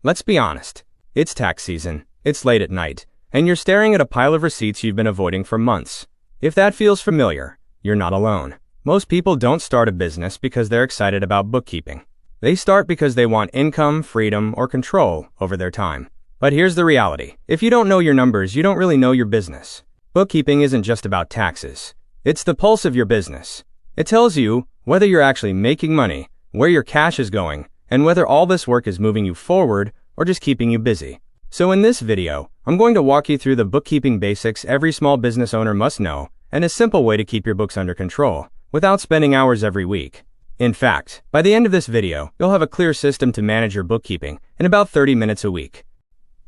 Let's be honest. It's tax season, it's late at night, and you're staring at a pile of receipts you've been avoiding for months. If that feels familiar, you're not alone. Most people don't start a business because they're excited about bookkeeping. They start because they want income, freedom, or control over their time. But here's the reality. If you don't know your numbers, you don't really know your business. Bookkeeping isn't just about taxes. It's the pulse of your business. It tells you whether you're actually making money, where your cash is going, and whether all this work is moving you forward or just keeping you busy. So in this video, I'm going to walk you through the bookkeeping basics every small business owner must know and a simple way to keep your books under control without spending hours every week. In fact, by the end of this video, you'll have a clear system to manage your bookkeeping in about 30 minutes a week.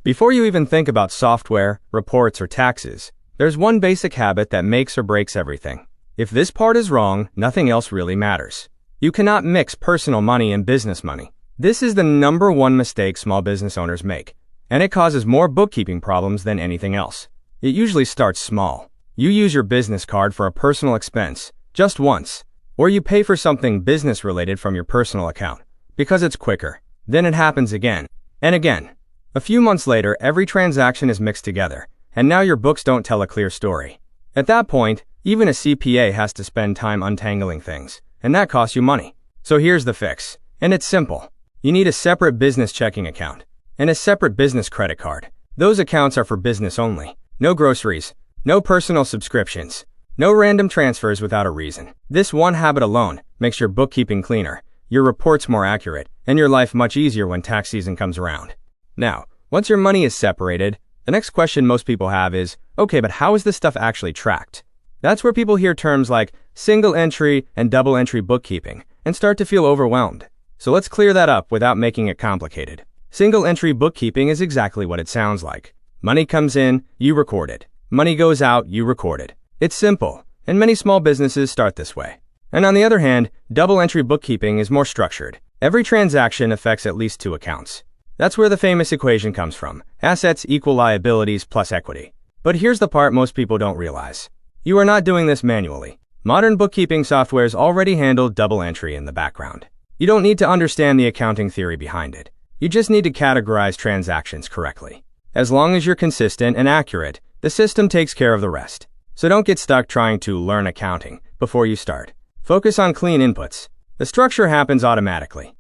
Before you even think about software, reports, or taxes, there's one basic habit that makes or breaks everything. If this part is wrong, nothing else really matters. You cannot mix personal money and business money. This is the #1 mistake small business owners make, and it causes more bookkeeping problems than anything else. It usually starts small. You use your business card for a personal expense, just once, or you pay for something business-related from your personal account, because it's quicker. Then it happens again, and again. A few months later, every transaction is mixed together, and now your books don't tell a clear story. At that point, even a CPA has to spend time untangling things, and that costs you money. So here's the fix, and it's simple. You need a separate business checking account and a separate business credit card. Those accounts are for business only. No groceries, no personal subscriptions, no random transfers without a reason. This one habit alone makes your bookkeeping cleaner, your reports more accurate, and your life much easier when tax season comes around. Now, once your money is separated, the next question most people have is, okay, but how is this stuff actually tracked? That's where people hear terms like single entry and double entry bookkeeping and start to feel overwhelmed. So let's clear that up without making it complicated. Single entry bookkeeping is exactly what it sounds like. Money comes in, you record it. Money goes out, you record it. It's simple, and many small businesses start this way. And on the other hand, double entry bookkeeping is more structured. Every transaction affects at least 2 accounts. That's where the famous equation comes from. Assets equal liabilities plus equity. But here's the part most people don't realize. You are not doing this manually. Modern bookkeeping softwares already handle double entry in the background. You don't need to understand the accounting theory behind it. You just need to categorize transactions correctly. As long as you're consistent and accurate, the system takes care of the rest. So don't get stuck trying to learn accounting before you start. Focus on clean inputs. The structure happens automatically.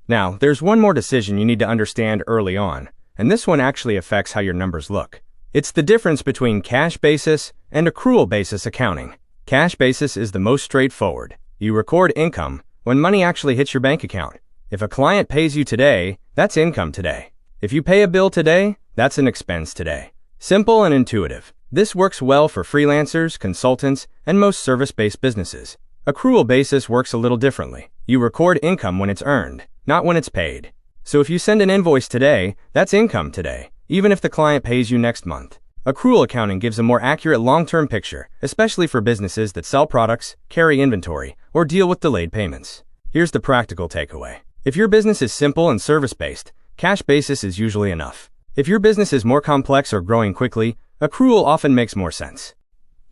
Now, there's one more decision you need to understand early on, and this one actually affects how your numbers look. It's the difference between cash basis and accrual basis accounting. Cash basis is the most straightforward. You record income when money actually hits your bank account. If a client pays you today, that's income today. If you pay a bill today, that's an expense today. Simple and intuitive. This works well for freelancers, consultants, and most service-based businesses. Accrual basis works a little differently. You record income when it's earned, not when it's paid. So if you send an invoice today, that's income today, even if the client pays you next month. Accrual accounting gives a more accurate long-term picture, especially for businesses that sell products, carry inventory, or deal with delayed payments. Here's the practical takeaway. If your business is simple and service-based, cash basis is usually enough. If your business is more complex or growing quickly, accrual often makes more sense.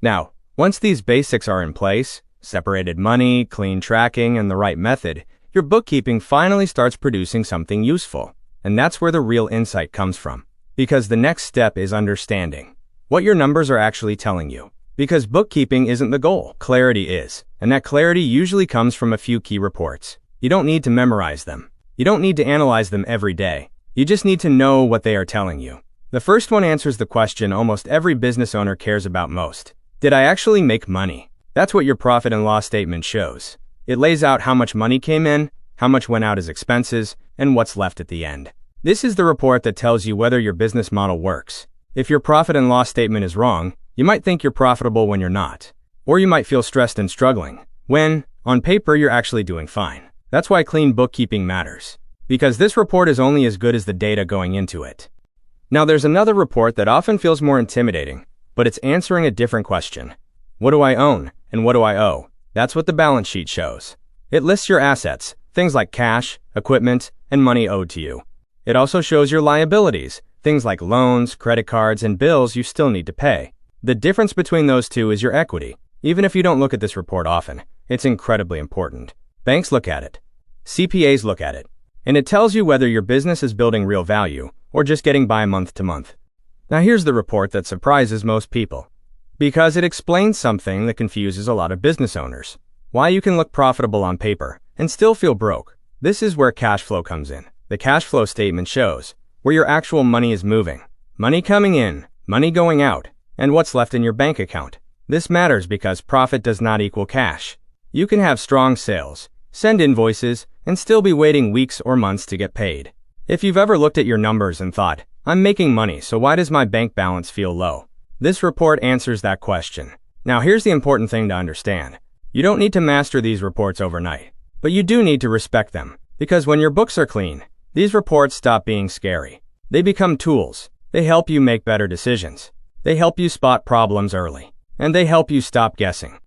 Now, once these basics are in place, separated money, clean tracking, and the right method, your bookkeeping finally starts producing something useful. And that's where the real insight comes from. Because the next step is understanding what your numbers are actually telling you. Because bookkeeping isn't the goal, clarity is. And that clarity usually comes from a few key reports. You don't need to memorize them. You don't need to analyze them every day. You just need to know what they are telling you. The first one answers the question almost every business owner cares about most. Did I actually make money? That's what your profit and loss statement shows. It lays out how much money came in, how much went out as expenses, and what's left at the end. This is the report that tells you whether your business model works. If your profit and loss statement is wrong, you might think you're profitable when you're not. Or you might feel stressed and struggling, when, on paper, you're actually doing fine. That's why clean bookkeeping matters. Because this report is only as good as the data going into it. Now there's another report that often feels more intimidating, but it's answering a different question. What do I own and what do I owe? That's what the balance sheet shows. It lists your assets, things like cash, equipment, and money owed to you. It also shows your liabilities, things like loans, credit cards, and bills you still need to pay. The difference between those two is your equity. Even if you don't look at this report often, it's incredibly important. Banks look at it. CPAs look at it. and it tells you whether your business is building real value or just getting by month to month. Now here's the report that surprises most people, because it explains something that confuses a lot of business owners. Why you can look profitable on paper and still feel broke. This is where cash flow comes in. The cash flow statement shows where your actual money is moving. Money coming in, money going out, and what's left in your bank account. This matters because profit does not equal cash. You can have strong sales, send invoices, and still be waiting weeks or months to get paid. If you've ever looked at your numbers and thought, I'm making money, so why does my bank balance feel low? This report answers that question. Now here's the important thing to understand. You don't need to master these reports overnight, but you do need to respect them, because when your books are clean, these reports stop being scary. They become tools. They help you make better decisions. They help you spot problems early, and they help you stop guessing.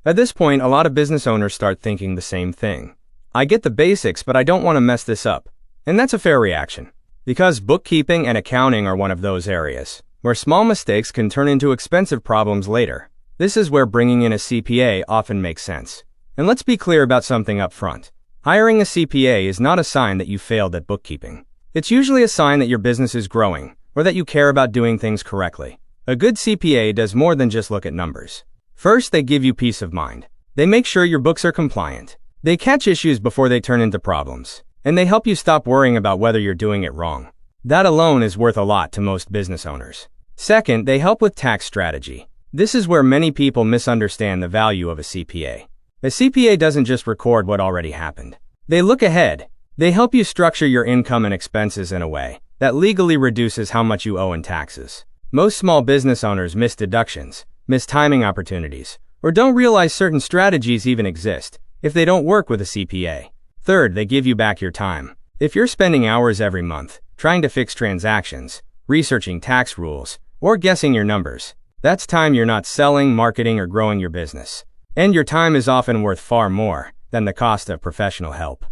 At this point, a lot of business owners start thinking the same thing. I get the basics, but I don't want to mess this up. And that's a fair reaction, because bookkeeping and accounting are one of those areas where small mistakes can turn into expensive problems later. This is where bringing in a CPA often makes sense. And let's be clear about something up front. Hiring a CPA is not a sign that you failed at bookkeeping. It's usually a sign that your business is growing or that you care about doing things correctly. A good CPA does more than just look at numbers. First, they give you peace of mind. They make sure your books are compliant. They catch issues before they turn into problems. And they help you stop worrying about whether you're doing it wrong. That alone is worth a lot to most business owners. Second, they help with tax strategy. This is where many people misunderstand the value of a CPA. A CPA doesn't just record what already happened. They look ahead. They help you structure your income and expenses in a way that legally reduces how much you owe in taxes. Most small business owners miss deductions, miss timing opportunities, or don't realize certain strategies even exist if they don't work with a CPA. Third, they give you back your time. If you're spending hours every month trying to fix transactions, researching tax rules, or guessing your numbers, that's time you're not selling, marketing, or growing your business. And your time is often worth far more than the cost of professional help.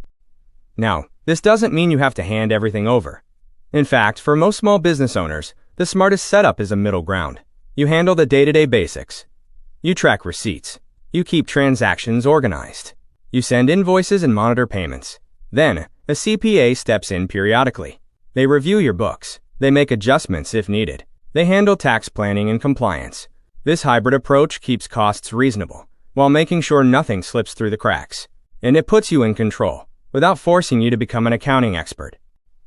Now, this doesn't mean you have to hand everything over. In fact, for most small business owners, the smartest setup is a middle ground. You handle the day-to-day basics. You track receipts. You keep transactions organized. You send invoices and monitor payments. Then, a CPA steps in periodically. They review your books. They make adjustments if needed. They handle tax planning and compliance. This hybrid approach keeps costs reasonable, while making sure nothing slips through the cracks. And it puts you in control, without forcing you to become an accounting expert.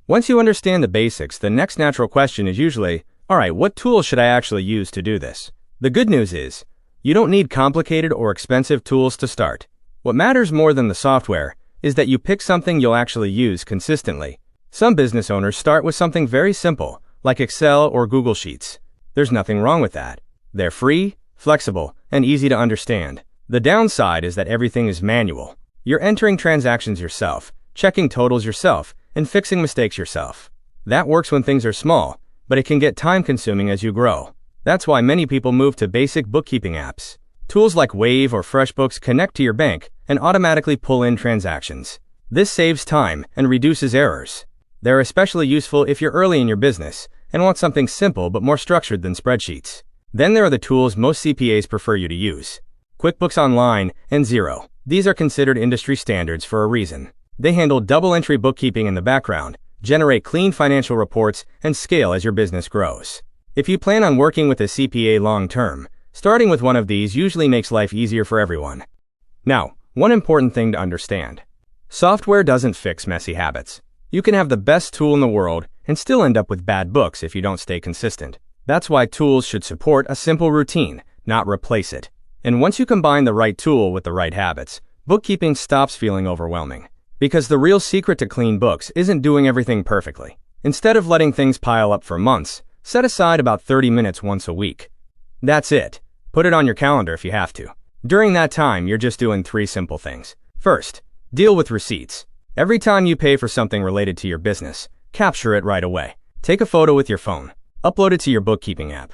Once you understand the basics, the next natural question is usually, alright, what tools should I actually use to do this? The good news is, you don't need complicated or expensive tools to start. What matters more than the software is that you pick something you'll actually use consistently. Some business owners start with something very simple, like Excel or Google Sheets. There's nothing wrong with that. They're free, flexible, and easy to understand. The downside is that everything is manual. You're entering transactions yourself, checking totals yourself, and fixing mistakes yourself. That works when things are small, but it can get time-consuming as you grow. That's why many people move to basic bookkeeping apps. Tools like Wave or FreshBooks connect to your bank and automatically pull in transactions. This saves time and reduces errors. They're especially useful if you're early in your business and want something simple but more structured than spreadsheets. Then there are the tools most CPAs prefer you to use. QuickBooks Online and Xero. These are considered industry standards for a reason. They handle double-entry bookkeeping in the background, generate clean financial reports, and scale as your business grows. If you plan on working with a CPA long-term, starting with one of these usually makes life easier for everyone. Now, one important thing to understand. Software doesn't fix messy habits. You can have the best tool in the world and still end up with bad books if you don't stay consistent. That's why tools should support a simple routine, not replace it. And once you combine the right tool with the right habits, bookkeeping stops feeling overwhelming. Because the real secret to clean books isn't doing everything perfectly. Instead of letting things pile up for months, set aside about 30 minutes once a week. That's it. Put it on your calendar if you have to. During that time, you're just doing 3 simple things. First, deal with receipts. Every time you pay for something related to your business, capture it right away. Take a photo with your phone, upload it to your bookkeeping app,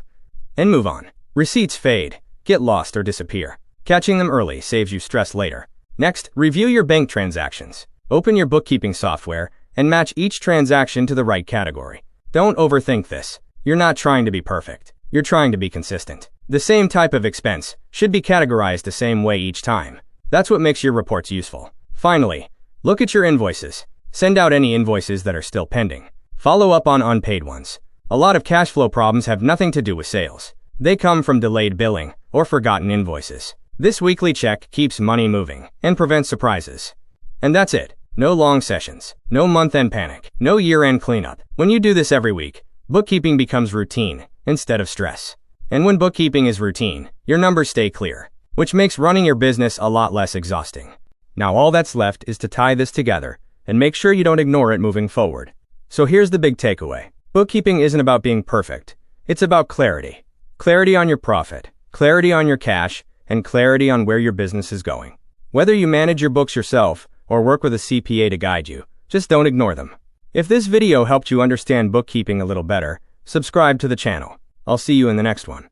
and move on. Receipts fade, get lost, or disappear. Catching them early saves you stress later. Next, review your bank transactions. Open your bookkeeping software and match each transaction to the right category. Don't overthink this. You're not trying to be perfect. You're trying to be consistent. The same type of expense should be categorized the same way each time. That's what makes your reports useful. Finally, look at your invoices. Send out any invoices that are still pending. Follow up on unpaid ones. A lot of cash flow problems have nothing to do with sales. They come from delayed billing or forgotten invoices. This weekly check keeps money moving and prevents surprises. And that's it. No long sessions, no month-end panic, no year-end cleanup. When you do this every week, bookkeeping becomes routine instead of stress. And when bookkeeping is routine, your numbers stay clear, which makes running your business a lot less exhausting. Now all that's left is to tie this together and make sure you don't ignore it moving forward. So here's the big takeaway. Bookkeeping isn't about being perfect. It's about clarity. Clarity on your profit, clarity on your cash, and clarity on where your business is going. Whether you manage your books yourself or work with a CPA to guide you, just don't ignore them. If this video helped you understand bookkeeping a little better, subscribe to the channel. I'll see you in the next one.